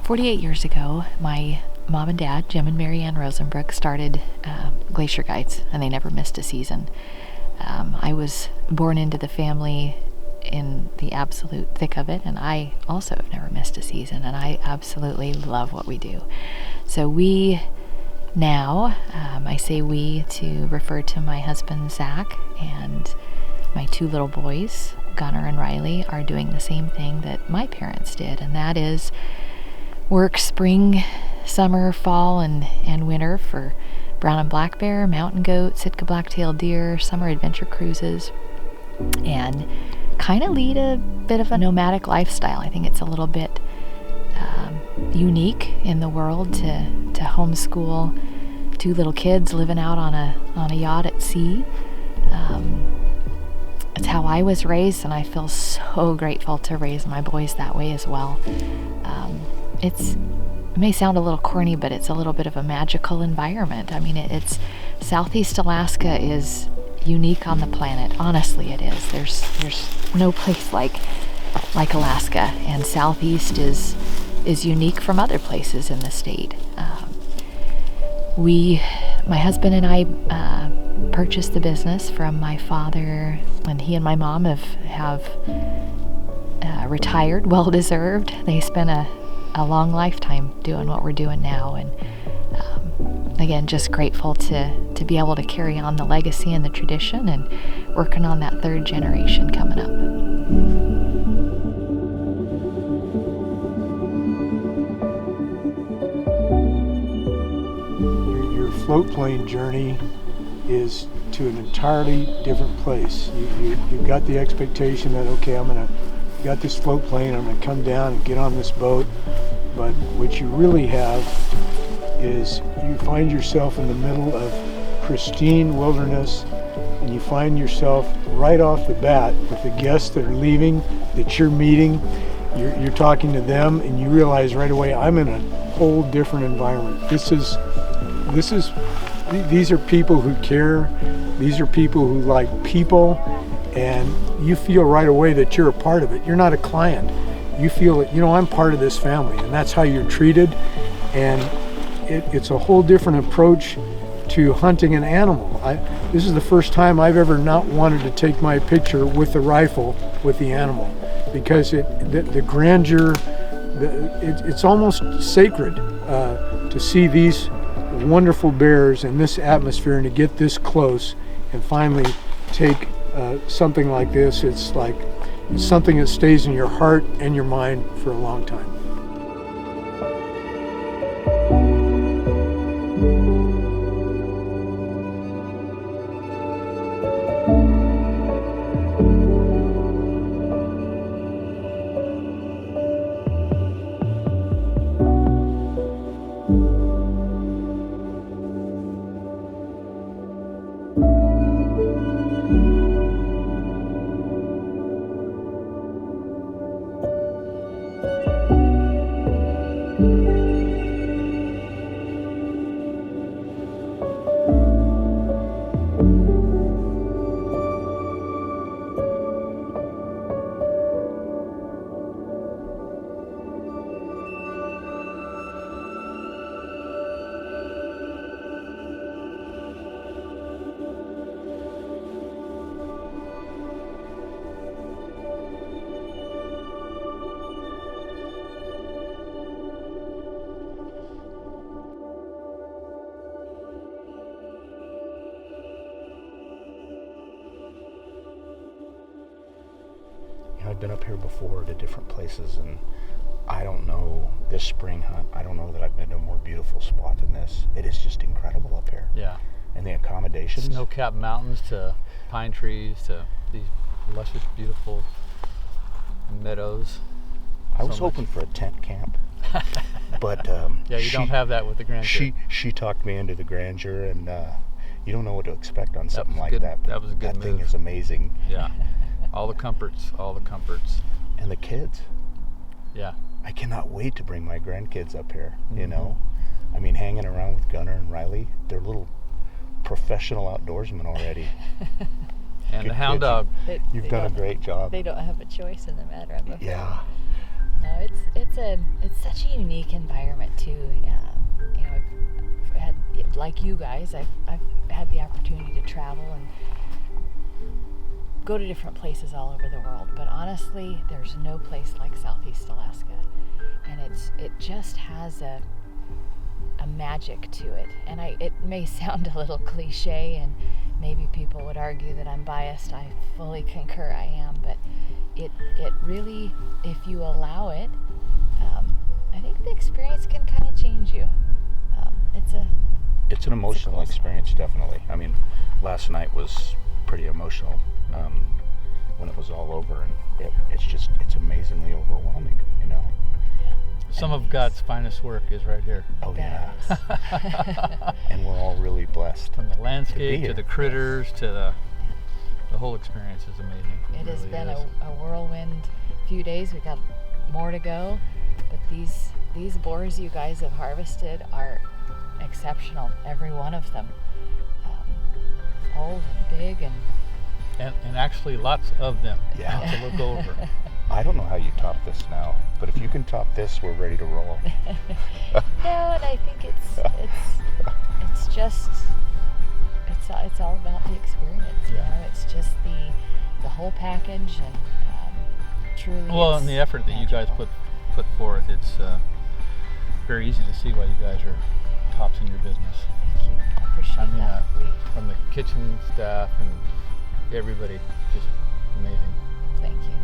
48 years ago, my mom and dad, Jim and Mary Ann Rosenbrook, started Glacier Guides, and they never missed a season. I was born into the family in the absolute thick of it, and I also have never missed a season, and I absolutely love what we do. So we now, I say we to refer to my husband Zach and my two little boys, Gunnar and Riley, are doing the same thing that my parents did, and that is work spring, summer, fall, and winter for brown and black bear, mountain goat, Sitka black-tailed deer, summer adventure cruises, and kind of lead a bit of a nomadic lifestyle. I think it's a little bit unique in the world to homeschool two little kids living out on a yacht at sea. It's how I was raised, and I feel so grateful to raise my boys that way as well. It may sound a little corny, but it's a little bit of a magical environment. I mean, it's Southeast Alaska is unique on the planet. Honestly, it is. There's no place like Alaska, and Southeast is unique from other places in the state. My husband and I purchased the business from my father when he and my mom have retired, well deserved. They spent a long lifetime doing what we're doing now, and again, just grateful to be able to carry on the legacy and the tradition, and working on that third generation coming up. Your float plane journey is to an entirely different place. You've got the expectation that, okay, you got this float plane, I'm going to come down and get on this boat, but what you really have is you find yourself in the middle of pristine wilderness, and you find yourself right off the bat with the guests that are leaving, that you're meeting, you're talking to them, and you realize right away, I'm in a whole different environment. These are people who care, these are people who like people, and you feel right away that you're a part of it. You're not a client. You feel that, I'm part of this family, and that's how you're treated. And it's a whole different approach to hunting an animal. This is the first time I've ever not wanted to take my picture with the rifle with the animal, because the grandeur, it's almost sacred to see these wonderful bears in this atmosphere, and to get this close and finally take something like this. It's something that stays in your heart and your mind for a long time. I've been up here before to different places, and I don't know, this spring hunt, I don't know that I've been to a more beautiful spot than this. It is just incredible up here. Yeah. And the accommodations. Snow-capped mountains to pine trees to these luscious, beautiful meadows. I was hoping for a tent camp, but yeah, you don't have that with the grandeur. She talked me into the grandeur, and you don't know what to expect on something like good. that. That was a good move. That thing is amazing. Yeah. All the comforts. And the kids. Yeah. I cannot wait to bring my grandkids up here, I mean, hanging around with Gunnar and Riley, they're little professional outdoorsmen already. And the hound dog. You've done a great job. They don't have a choice in the matter, I'm afraid. Yeah. No, it's such a unique environment too. You know, I've had, like you guys, I've had the opportunity to travel and go to different places all over the world. But honestly, there's no place like Southeast Alaska, and it just has a magic to it. And it may sound a little cliche, and maybe people would argue that I'm biased. I fully concur, I am, but it really, if you allow it, I think the experience can kind of change you. It's an emotional cool experience, definitely. I mean, last night was pretty emotional when it was all over, and it's amazingly overwhelming, you know. Some of God's finest work is right here. Oh yeah. And we're all really blessed. From the landscape to here. the critters to the whole experience is amazing. It has really been is. a whirlwind few days. We got more to go, but these boars you guys have harvested are exceptional. Every one of them, old and big, and actually lots of them Yeah. to look over. I don't know how you top this now, but if you can top this, we're ready to roll. no, and I think it's just it's all about the experience. You Yeah. know, it's just the whole package, and truly. Well, it's and the effort that you guys magical. put forth, it's very easy to see why you guys are tops in your business. Thank you. I appreciate I mean, that. from the kitchen staff and everybody, just amazing. Thank you.